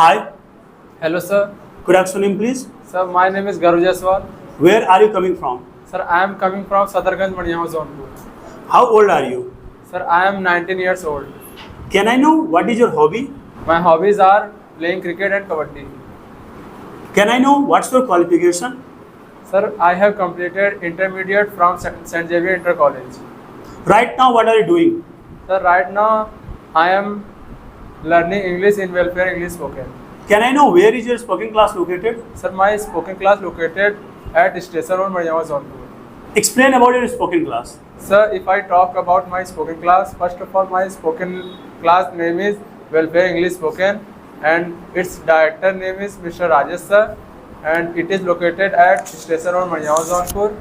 Hi, Hello, sir. could I have your name please? Sir, my name is Garu Jaiswal. Where are you coming from? Sir, I am coming from Sadarganj, Madhyaun, Jaunpur. How old are you? Sir, I am 19 years old. Can I know what is your hobby? My hobbies are playing cricket and kabaddi. Can I know what's your qualification? Sir, I have completed intermediate from St. Xavier Inter College. Right now, what are you doing? Sir, right now I am learning English in Welfare English Spoken. Can I know where is your spoken class located? Sir, my spoken class located at Station Road, Madhyaun, Jaunpur. Explain about your spoken class. Sir, if I talk about my spoken class, first of all, my spoken class name is Welfare English Spoken, and its director name is Mr. Rajesh sir, and it is located at Station Road, Madhyaun, Jaunpur.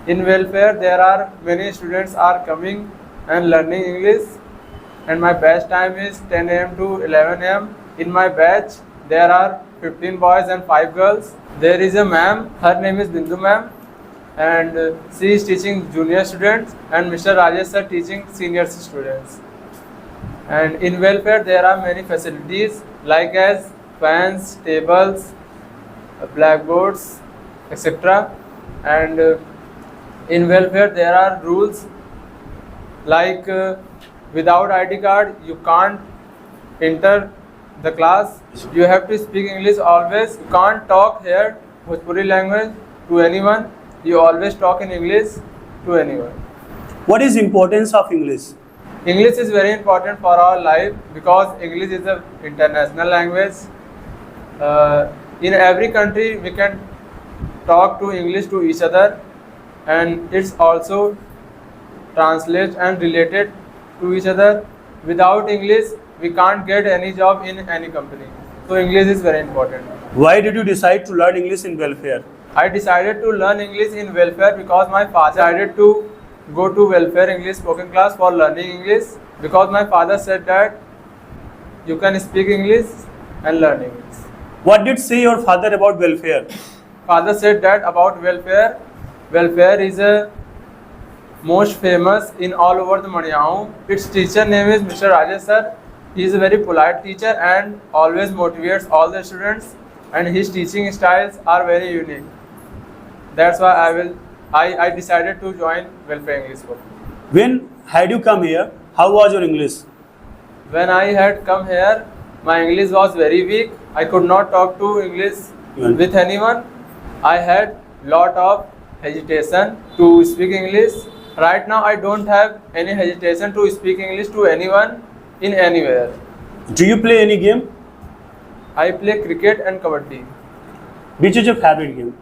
In Welfare, there are many students are coming and learning English, and my batch time is 10 a.m. to 11 a.m. In my batch, there are 15 boys and 5 girls. There is a ma'am, her name is Bindu ma'am, and she is teaching junior students, and Mr. Rajesh sir teaching senior students. And in Welfare, there are many facilities like as fans, tables, blackboards, etc. And in Welfare, there are rules like without ID card, you can't enter the class. You have to speak English always. You can't talk here Bhojpuri language to anyone. You always talk in English to anyone. What is importance of English? English is very important for our life because English is an international language. In every country, we can talk to English to each other, and it's also translate and related to each other. Without English, we can't get any job in any company. So English is very important. Why did you decide to learn English in welfare? I decided to learn English in Welfare because my father decided to go to Welfare English Spoken class for learning English, because my father said that you can speak English and learn English. What did say your father about welfare? Father said that about Welfare, Welfare is a most famous in all over the Madhyaun. Its teacher name is Mr. Rajesh sir. He is a very polite teacher and always motivates all the students, and his teaching styles are very unique. That's why I decided to join Welfare English School. When had you come here? How was your English? When I had come here, my English was very weak. I could not talk to English with anyone. I had lot of hesitation to speak English. Right now, I don't have any hesitation to speak English to anyone in anywhere. Do you play any game? I play cricket and kabaddi. Which is your favorite game?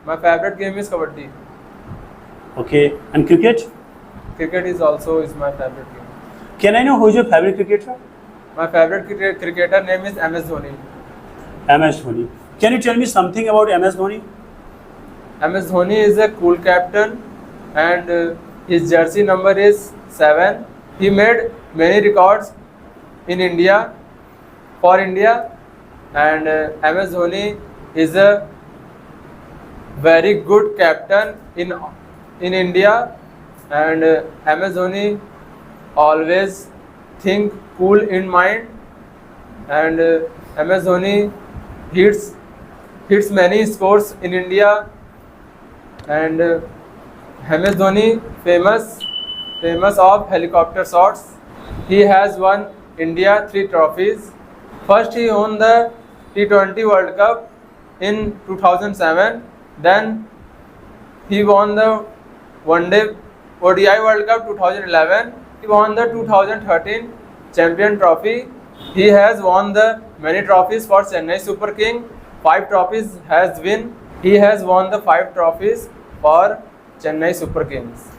My favorite game is kabaddi. Okay, and cricket? Cricket is also my favorite game. Can I know who is your favorite cricketer? My favorite cricketer name is MS Dhoni. MS Dhoni. Can you tell me something about MS Dhoni? MS Dhoni is a cool captain, and his jersey number is 7. He made many records in India, for India, and MS Dhoni is a very good captain in India, and MS Dhoni always think cool in mind, and MS Dhoni hits many scores in India, and MS Dhoni famous of helicopter shots. He has won India 3 trophies. First he won the T20 World Cup in 2007. Then he won the One Day ODI World Cup 2011. He won the 2013 Champion Trophy. He has won the many trophies for Chennai Super King. 5 trophies has won. He has won the 5 trophies for Chennai Super Kings.